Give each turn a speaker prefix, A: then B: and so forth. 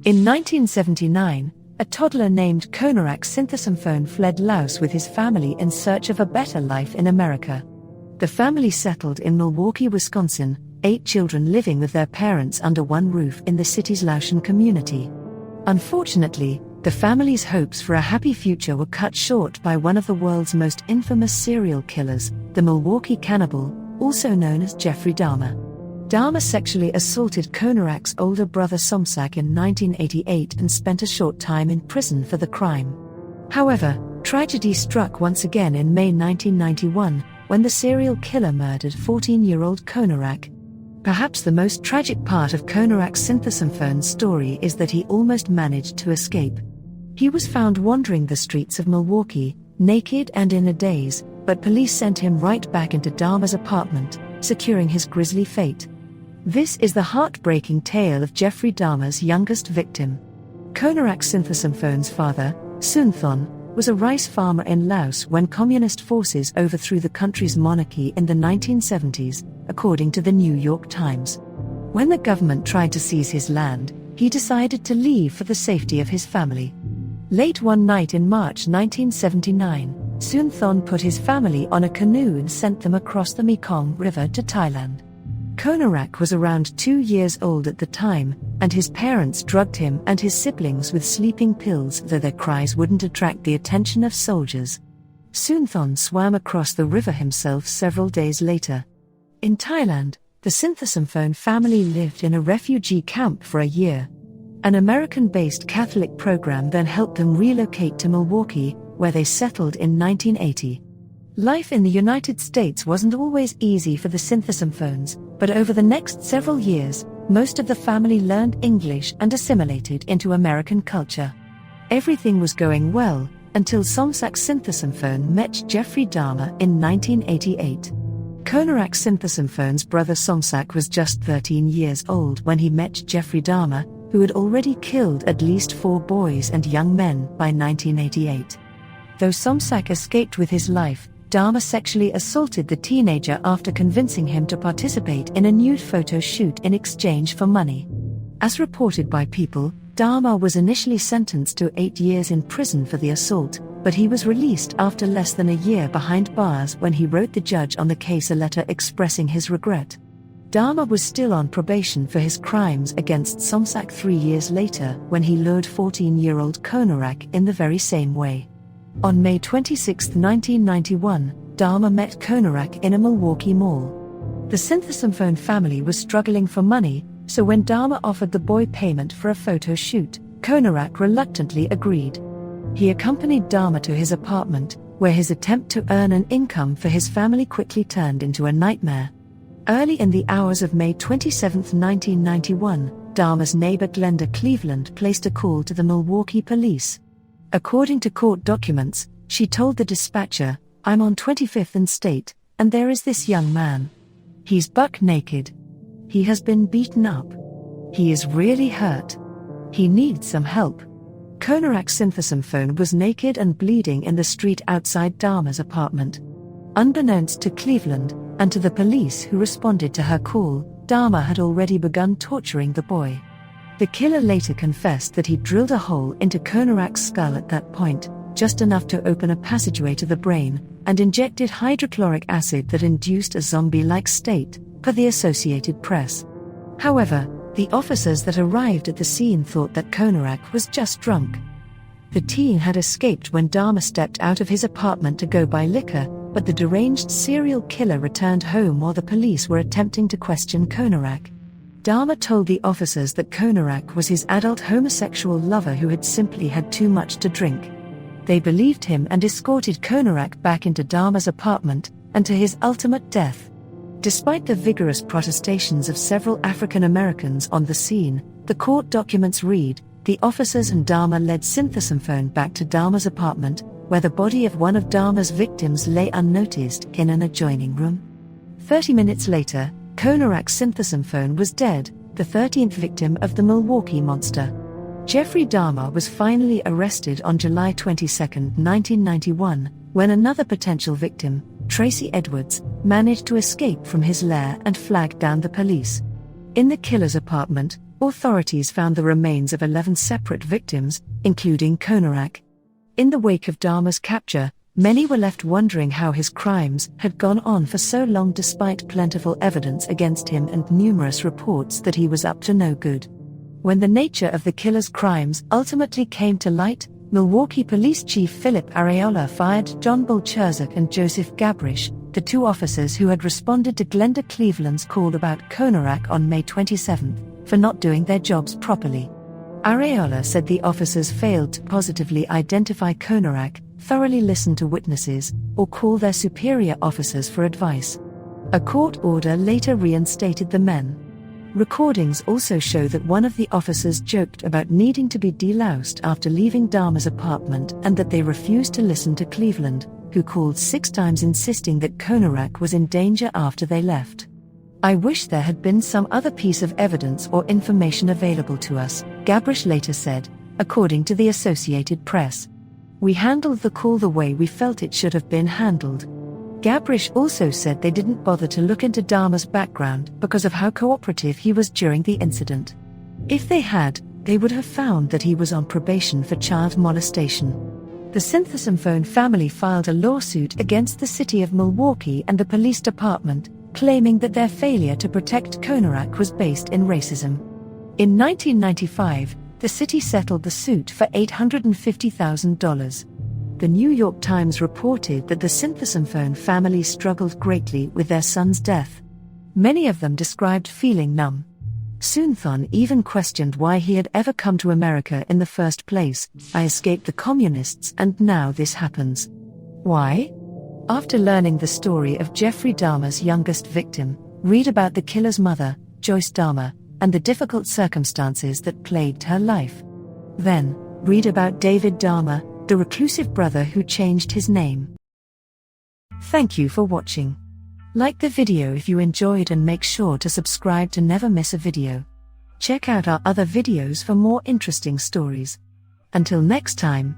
A: In 1979, a toddler named Konarak Sinthasomphone fled Laos with his family in search of a better life in America. The family settled in Milwaukee, Wisconsin, 8 children living with their parents under one roof in the city's Laotian community. Unfortunately, the family's hopes for a happy future were cut short by one of the world's most infamous serial killers, the Milwaukee cannibal, also known as Jeffrey Dahmer. Dahmer sexually assaulted Konarak's older brother Somsak in 1988 and spent a short time in prison for the crime. However, tragedy struck once again in May 1991, when the serial killer murdered 14-year-old Konarak. Perhaps the most tragic part of Konarak's Sinthasomphone story is that he almost managed to escape. He was found wandering the streets of Milwaukee, naked and in a daze, but police sent him right back into Dahmer's apartment, securing his grisly fate. This is the heartbreaking tale of Jeffrey Dahmer's youngest victim. Konarak Sinthasomphone's father, Sunthon, was a rice farmer in Laos when communist forces overthrew the country's monarchy in the 1970s, according to the New York Times. When the government tried to seize his land, he decided to leave for the safety of his family. Late one night in March 1979, Sunthon put his family on a canoe and sent them across the Mekong River to Thailand. Konarak was around 2 years old at the time, and his parents drugged him and his siblings with sleeping pills, though their cries wouldn't attract the attention of soldiers. Sunthon swam across the river himself several days later. In Thailand, the Sinthasomphone family lived in a refugee camp for a year. An American-based Catholic program then helped them relocate to Milwaukee, where they settled in 1980. Life in the United States wasn't always easy for the Sinthasomphones, but over the next several years, most of the family learned English and assimilated into American culture. Everything was going well, until Somsak Sinthasomphone met Jeffrey Dahmer in 1988. Konarak Sinthasomphone's brother Somsak was just 13 years old when he met Jeffrey Dahmer, who had already killed at least 4 boys and young men by 1988. Though Somsak escaped with his life, Dahmer sexually assaulted the teenager after convincing him to participate in a nude photo shoot in exchange for money. As reported by People, Dahmer was initially sentenced to 8 years in prison for the assault, but he was released after less than a year behind bars when he wrote the judge on the case a letter expressing his regret. Dahmer was still on probation for his crimes against Somsak 3 years later when he lured 14-year-old Konarak in the very same way. On May 26, 1991, Dahmer met Konarak in a Milwaukee mall. The Sinthasophone family was struggling for money, so when Dahmer offered the boy payment for a photo shoot, Konarak reluctantly agreed. He accompanied Dahmer to his apartment, where his attempt to earn an income for his family quickly turned into a nightmare. Early in the hours of May 27, 1991, Dahmer's neighbor Glenda Cleveland placed a call to the Milwaukee police. According to court documents, she told the dispatcher, "I'm on 25th and State, and there is this young man. He's buck naked. He has been beaten up. He is really hurt. He needs some help." Konarak Sinthasophone was naked and bleeding in the street outside Dahmer's apartment. Unbeknownst to Cleveland, and to the police who responded to her call, Dahmer had already begun torturing the boy. The killer later confessed that he drilled a hole into Konarak's skull at that point, just enough to open a passageway to the brain, and injected hydrochloric acid that induced a zombie-like state, per the Associated Press. However, the officers that arrived at the scene thought that Konarak was just drunk. The teen had escaped when Dahmer stepped out of his apartment to go buy liquor, but the deranged serial killer returned home while the police were attempting to question Konarak. Dahmer told the officers that Konarak was his adult homosexual lover who had simply had too much to drink. They believed him and escorted Konarak back into Dahmer's apartment, and to his ultimate death. Despite the vigorous protestations of several African Americans on the scene, the court documents read, the officers and Dahmer led Sinthasophone back to Dahmer's apartment, where the body of one of Dahmer's victims lay unnoticed in an adjoining room. 30 minutes later, Konarak Sinthasophone was dead, the 13th victim of the Milwaukee monster. Jeffrey Dahmer was finally arrested on July 22, 1991, when another potential victim, Tracy Edwards, managed to escape from his lair and flagged down the police. In the killer's apartment, Authorities found the remains of 11 separate victims, including Konorak. In the wake of Dahmer's capture, many were left wondering how his crimes had gone on for so long despite plentiful evidence against him and numerous reports that he was up to no good. When the nature of the killer's crimes ultimately came to light, Milwaukee Police Chief Philip Areola fired John Bulcherzak and Joseph Gabrish, the two officers who had responded to Glenda Cleveland's call about Konorak on May 27, for not doing their jobs properly. Areola said the officers failed to positively identify Konorak, thoroughly listen to witnesses, or call their superior officers for advice. A court order later reinstated the men. Recordings also show that one of the officers joked about needing to be deloused after leaving Dahmer's apartment and that they refused to listen to Cleveland, who called 6 times insisting that Konorak was in danger after they left. "I wish there had been some other piece of evidence or information available to us," Gabrish later said, according to the Associated Press. "We handled the call the way we felt it should have been handled." Gabrish also said they didn't bother to look into Dahmer's background because of how cooperative he was during the incident. If they had, they would have found that he was on probation for child molestation. The Syntheson Phone family filed a lawsuit against the city of Milwaukee and the police department, claiming that their failure to protect Konorak was based in racism. In 1995, the city settled the suit for $850,000. The New York Times reported that the Syntheson Phone family struggled greatly with their son's death. Many of them described feeling numb. Soonthon even questioned why he had ever come to America in the first place. "I escaped the communists and now this happens. Why?" After learning the story of Jeffrey Dahmer's youngest victim, read about the killer's mother, Joyce Dahmer, and the difficult circumstances that plagued her life. Then, read about David Dahmer, the reclusive brother who changed his name. Thank you for watching. Like the video if you enjoyed and make sure to subscribe to never miss a video. Check out our other videos for more interesting stories. Until next time.